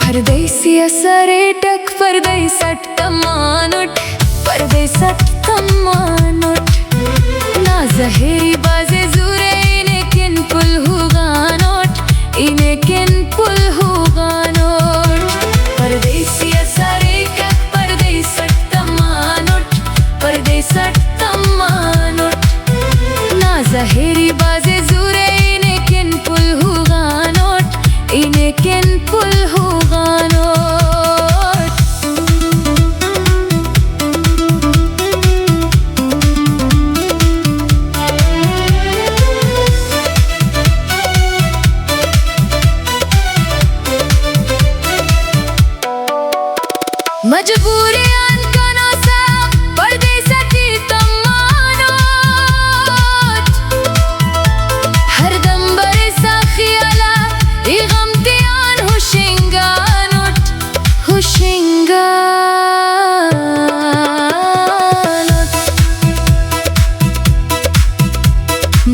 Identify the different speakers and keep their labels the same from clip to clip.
Speaker 1: परदेसियसरेटक परदेसट्टमानुट परदेसट्टमानुट ना जहेरी बाजे जुरे इने किन पुल हुगानोट इने किन पुल हुगानोट परदेसियसरेटक परदेसट्टमानुट परदेसट्टमानुट ना जहेरी बाजे जुरे इने किन पुल हुगानोट इने किन पुल मजबूरियान कनो सा परदेसटी तम्मानोट हरदम बरसा खियाला ई गमतियान हुशिंगानोट हुशिंगानोट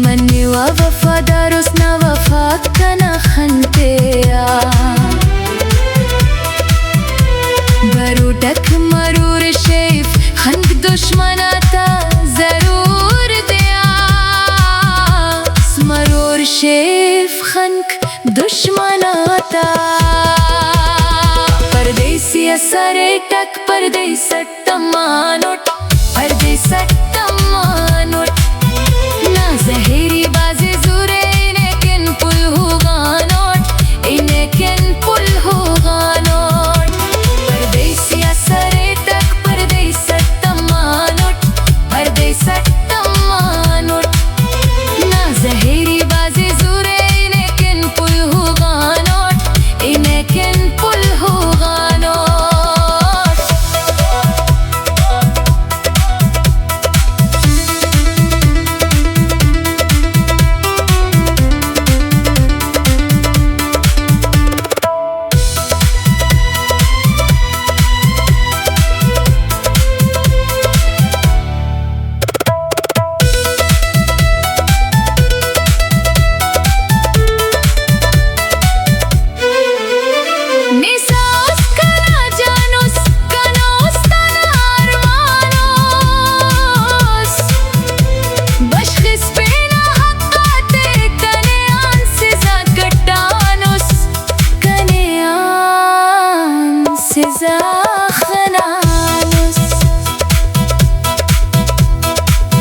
Speaker 1: मन्नी वा वफादारुस ना वफा कना खंतेया बरूटक मरूर शेफ खंक दुश्मनाता जरूर दिया मरूर शेफ खंक दुश्मनाता परदेसियसरेटक परदेसट्टमानुट परदेसट्टमानुट ना जहेरी बाजे जुरे इने किन पुल हुगानोट इने किन पुल हुगानोट परदेसियसरेटक परदेसट्टमानुट परदेसट्टमानुट ना जहेरी बाजे जुरे इने किन पुल हुगानोट इने किन पुल हुगानोट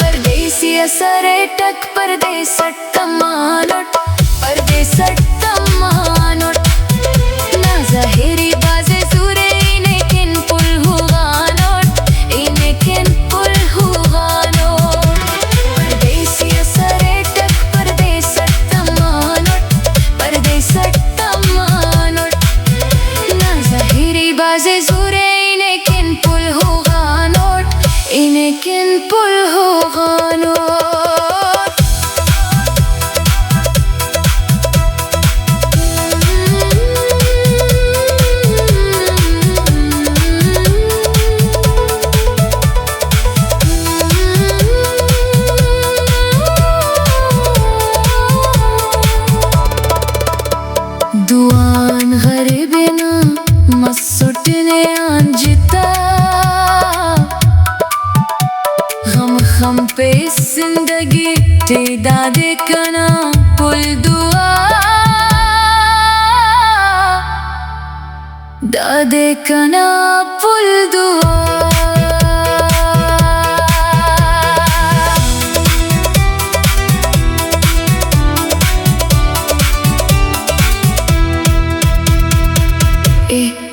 Speaker 1: परदेसियसरेटक परदेसट्टमानुट परदेसट्टमानुट ना जहेरी बाजे जुरे इने किन पुल हुगानोट इने किन पुल हुगानोट परदेसियसरेटक परदेसट्टमानुट परदेसट्टमानुट ना जहेरी बाजे जुरे इने किन पुल हुगानोट इने किन पुल हुगानोट दुआन गरीबना मसुटने आंजिता गम गम पे जिंदगी ते दादे कना पुल दुआ दादे कना पुल दुआ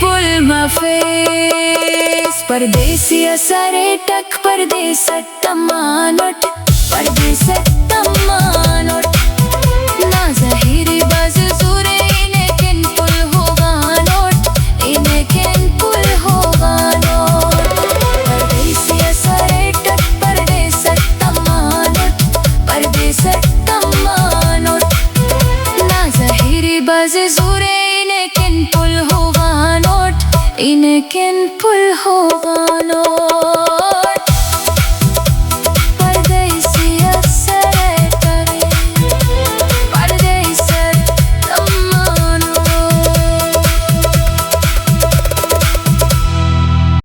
Speaker 1: पुल मफेस परदेसियसरेटक परदेसट्टमानुट परदेसत्तम्मानोट ना ज़ाहिरी बाज़ ज़ूरे इनेकिन पुल होगानोट इनेकिन पुल होगानोट परदेसिया सरेटट परदेसत्तम्मानोट ना ज़ाहिरी बाज़ ज़ूरे इनेकिन पुल होगानोट इनेकिन पुल हो